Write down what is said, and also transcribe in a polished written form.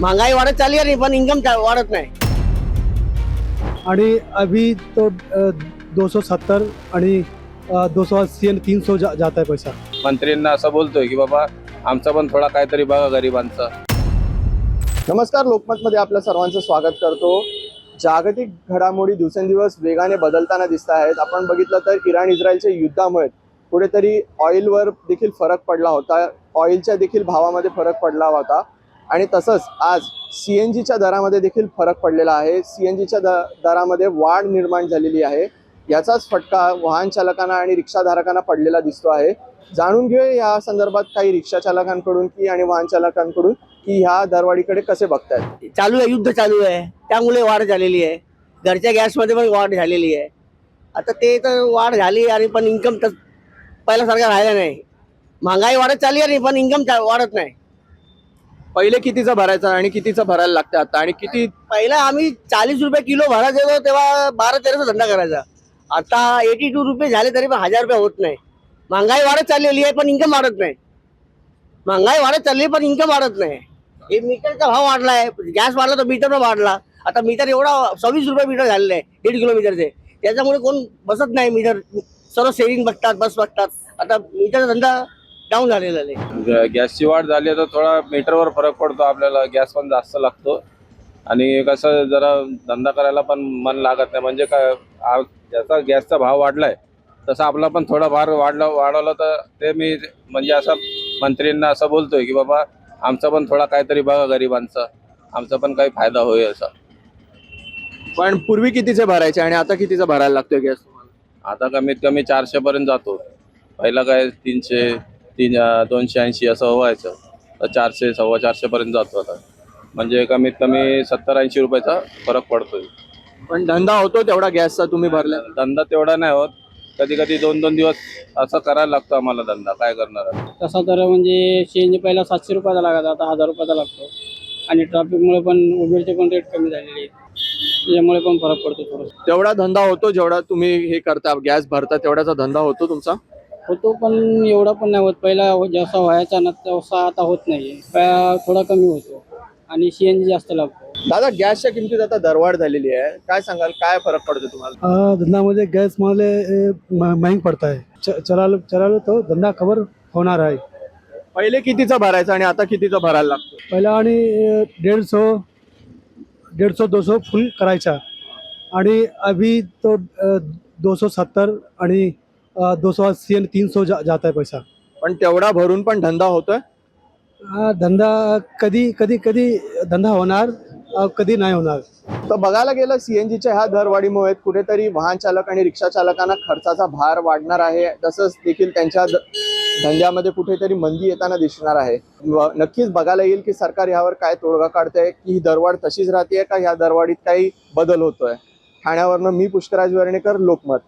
महंगाई वाढत चालली आहे पण इन्कम वाढत नाही. आणि अभी तो 270 आणि 280 आणि 300 जाता है पैसा. मंत्र्यांना असं बोलतोय की बाबा आमचा पण थोडा काहीतरी बघा गरिबांचा. नमस्कार, लोकमतमध्ये आपलं सर्वांचं स्वागत करतो. जागतिक घडामोडी दिवसेंदिवस वेगाने बदलताना दिसत आहेत. आपण बघितलं तर इराण इस्रायलच्या युद्धामुळे कुठेतरी ऑइलवर देखील फरक पडला होता, ऑइलच्या देखील भावामध्ये फरक पडला होता आणि तसंच आज CNGच्या दरामध्ये देखील फरक पडलेला आहे. CNGच्या दरामध्ये वाढ निर्माण झालेली आहे. याचाच फटका वाहन चालकांना आणि रिक्षाधारकांना पडलेला दिसतो आहे. जाणून घेऊया या संदर्भात काही रिक्षा चालकांकडून आणि वाहन चालकांकडून की ह्या दरवाढीकडे कसे बघतायत. चालू आहे, युद्ध चालू आहे, त्यामुळे वाढ झालेली आहे. घरच्या गॅसमध्ये पण वाढ झालेली आहे. आता ते तर वाढ झाली आणि पण इन्कम तर पहिल्यासारखा राहिला नाही. महागाई वाढत चालली आहे पण इन्कम वाढत नाही. पहिले कितीचा भरायचा आणि कितीचा भरायला लागतं आता, आणि किती पहिला आम्ही 40 रुपये किलो भरायचो तेव्हा 12-13चा धंदा करायचा. आता 82 रुपये झाले तरी पण 1000 रुपये होत नाही. महागाई वाढत चाललेली आहे पण इन्कम वाढत नाही. महागाई वाढत चालली आहे पण इन्कम वाढत नाही. हे मीटरचा भाव वाढलाय, गॅस वाढला तर मीटर पण वाढला. आता मीटर एवढा 26 रुपये मीटर झालेलं आहे 1.5 किलोमीटरचे. त्याच्यामुळे कोण बसत नाही. मीटर सर्व सेविंग बघतात, बस बघतात. आता मीटरचा धंदा डाऊन झालेला आहे. गॅसची वाढ झाली तर थोडा मीटरवर फरक पडतो, आपल्याला गॅस पण जास्त लागतो आणि कसं जरा धंदा करायला पण मन लागत नाही. म्हणजे काय, ज्याचा गॅसचा भाव वाढलाय तसा आपला पण थोडा भार वाढवला तर ते मी म्हणजे असं मंत्र्यांना असं बोलतोय की बाबा आमचा पण थोडा काहीतरी बघा गरिबांचा, आमचा पण काही फायदा होईल असा. पण पूर्वी कितीचे भरायचे आणि आता कितीचा भरायला लागतोय गॅस तुम्हाला? आता कमीत कमी 400 पर्यंत जातो. पहिला काय 300, 280 असं व्हायचं, तर 400, 450 पर्यंत जातो आता. म्हणजे कमीत कमी 70-80 रुपयाचा फरक पडतोय. पण धंदा होतो तेवढा गॅसचा तुम्ही भरला? धंदा तेवढा नाही होत. कधी कधी 2-2 दिवस असं करायला लागतो आम्हाला धंदा. काय करणार आहे. तसा तर म्हणजे CNG पहिला 700 रुपयाचा लागायचा, आता 1000 रुपयाचा लागतो. आणि ट्रॅफिकमुळे पण उबेरचे पण रेट कमी झालेले आहेत, त्याच्यामुळे पण फरक पडतो थोडंसं. तेवढा धंदा होतो जेवढा तुम्ही हे करता, गॅस भरता, तेवढाचा धंदा होतो तुमचा? होतो पण एवढा पण नाही होत. पहिला जसा व्हायचा ना तसा आता होत नाही. थोडा कमी होतो आणि CNG जास्त लागतो. दादा, गॅसच्या किमतीत आता दरवाढ झालेली आहे, काय सांगाल, काय फरक पडतो तुम्हाला? धंधा मुझे गैस माले महंग पड़ता है. चला तो धंदा कवर होणार आहे. पहिले कितीचा भरायचा आणि आता कितीचा भरायला लागतो? पहिला आणि 150-200 फुल करायचा आणि अभी तो 270 आणि 280 आणि 300 जाता है पैसा. पण तेवढा भरून पण धंदा होतोय? धंदा कधी कधी कधी धंदा होणार, कधी नाही होणार. तर बघायला गेलं CNGच्या ह्या दरवाढीमुळे कुठेतरी वाहन चालक आणि रिक्षा चालकांना खर्चाचा भार वाढणार आहे. तसंच देखील त्यांच्या धंद्यामध्ये कुठेतरी मंदी येताना दिसणार आहे. नक्कीच बघायला येईल की सरकार यावर काय तोडगा काढतंय, की ही दरवाढ तशीच राहते का ह्या दरवाढीत काही बदल होतोय. ठाण्यावरनं मी पुष्कराज वर्णेकर, लोकमत.